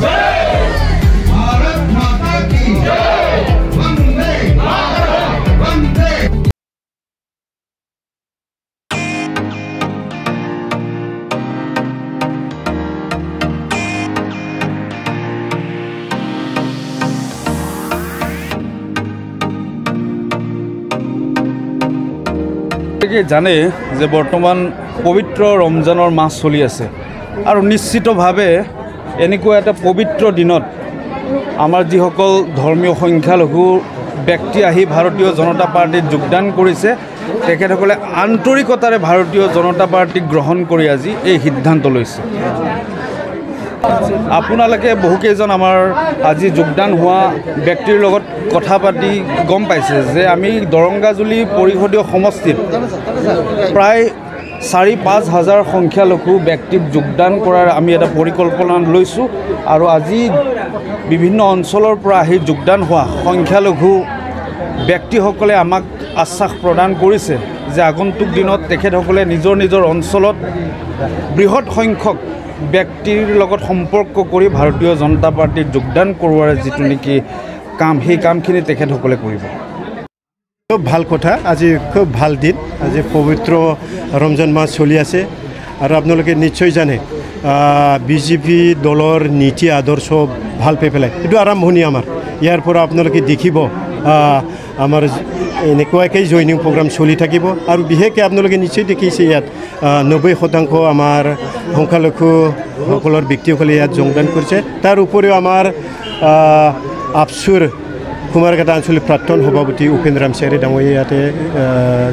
भारत माता की वंदे मातरम वंदे। জানে যে বৰ্তমান পবিত্ৰ ৰমজানৰ মাহ চলি আছে আৰু নিশ্চিতভাৱে এনেকুৱা এটা পবিত্ৰ দিনত আমাৰ যিসকল ধৰ্মীয় সংখ্যালঘু ব্যক্তি আহি ভাৰতীয় জনতা পাৰ্টিত যোগদান কৰিছে তেখেতসকলে আন্তৰিকতাৰে ভাৰতীয় জনতা পাৰ্টিক গ্ৰহণ কৰি আজি এই সিদ্ধান্ত লৈছে। আপোনালোকে বহুকেইজন আমাৰ আজি যোগদান হোৱা ব্যক্তিৰ লগত কথা পাতি গম পাইছে যে আমি দৰংগাজুলি পৰিষদীয় সমষ্টিত প্ৰায় ৪-৫ হাজাৰ সংখ্যালঘু ব্যক্তিক যোগদান কৰাৰ আমি এটা পৰিকল্পনা লৈছোঁ আৰু আজি বিভিন্ন অঞ্চলৰ পৰা আহি যোগদান হোৱা সংখ্যালঘু ব্যক্তিসকলে আমাক আশ্বাস প্ৰদান কৰিছে যে আগন্তুক দিনত তেখেতসকলে নিজৰ নিজৰ অঞ্চলত বৃহৎ সংখ্যক ব্যক্তিৰ লগত সম্পৰ্ক কৰি ভাৰতীয় জনতা পাৰ্টিত যোগদান কৰোৱাৰ যিটো নেকি কাম সেই কামখিনি তেখেতসকলে কৰিব। খুব ভাল কথা, আজি খুব ভাল দিন, আজি পবিত্ৰ ৰমজান মাহ চলি আছে আৰু আপোনালোকে নিশ্চয় জানে বিজেপি দলৰ নীতি আদৰ্শ ভাল পাই পেলাই এইটো আৰম্ভণি আমাৰ। ইয়াৰ পৰা আপোনালোকে দেখিব আমাৰ এনেকুৱাকৈ জইনিং প্ৰগ্ৰাম চলি থাকিব আৰু বিশেষকৈ আপোনালোকে নিশ্চয় দেখিছে ইয়াত 90% আমাৰ সংখ্যালঘুসকলৰ ব্যক্তিসকলে ইয়াত যোগদান কৰিছে। তাৰ উপৰিও আমাৰ আপচুৰ কুমাৰঘাটা আঞ্চলিক প্ৰাক্তন সভাপতি উপেন্দ্ৰ ৰামচাৰী ডাঙৰীয়া ইয়াতে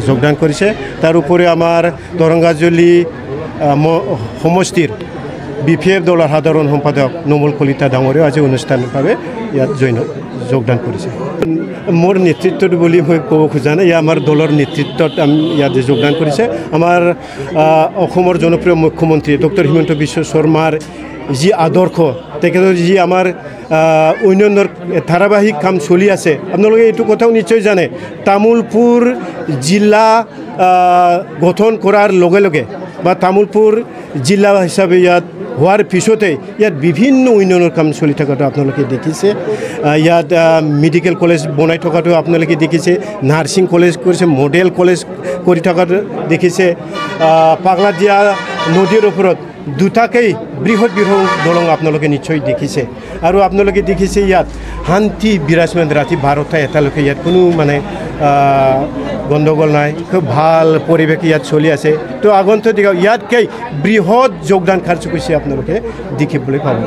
যোগদান কৰিছে। তাৰ উপৰিও আমাৰ দৰংগাজুলি সমষ্টিৰ BPF দলৰ সাধাৰণ সম্পাদক নোমল কলিতা ডাঙৰীয়াও আজি অনুষ্ঠানভাৱে ইয়াত যোগদান কৰিছে। মোৰ নেতৃত্বত বুলি মই ক'ব খোজা নাই, আমাৰ দলৰ নেতৃত্বত ইয়াতে যোগদান কৰিছে। আমাৰ অসমৰ জনপ্ৰিয় মুখ্যমন্ত্ৰী ডক্টৰ হিমন্ত বিশ্ব শৰ্মাৰ যি আদৰ্শ, তেখেতৰ যি আমাৰ উন্নয়নৰ ধাৰাবাহিক কাম চলি আছে, আপোনালোকে এইটো কথাও নিশ্চয় জানে। তামোলপুৰ জিলা গঠন কৰাৰ লগে লগে বা তামোলপুৰ জিলা হিচাপে ইয়াত হোৱাৰ পিছতে ইয়াত বিভিন্ন উন্নয়নৰ কাম চলি থকাটো আপোনালোকে দেখিছে। ইয়াত মেডিকেল কলেজ বনাই থকাটো আপোনালোকে দেখিছে, নাৰ্ছিং কলেজ কৰিছে, মডেল কলেজ কৰি থকাটো দেখিছে। পাগলাদিয়া নদীৰ ওপৰত দুটাকেই বৃহৎ বৃহৎ দলং আপোনালোকে নিশ্চয় দেখিছে আৰু আপোনালোকে দেখিছে ইয়াত শান্তি বিৰাজমান, ৰাতি 12টা এটালৈকে ইয়াত কোনো মানে গণ্ডগোল নাই, খুব ভাল পৰিৱেশ ইয়াত চলি আছে। তো আগন্তুক ইয়াতকৈ বৃহৎ যোগদান কাৰ্যসূচী আপোনালোকে দেখিবলৈ পাব।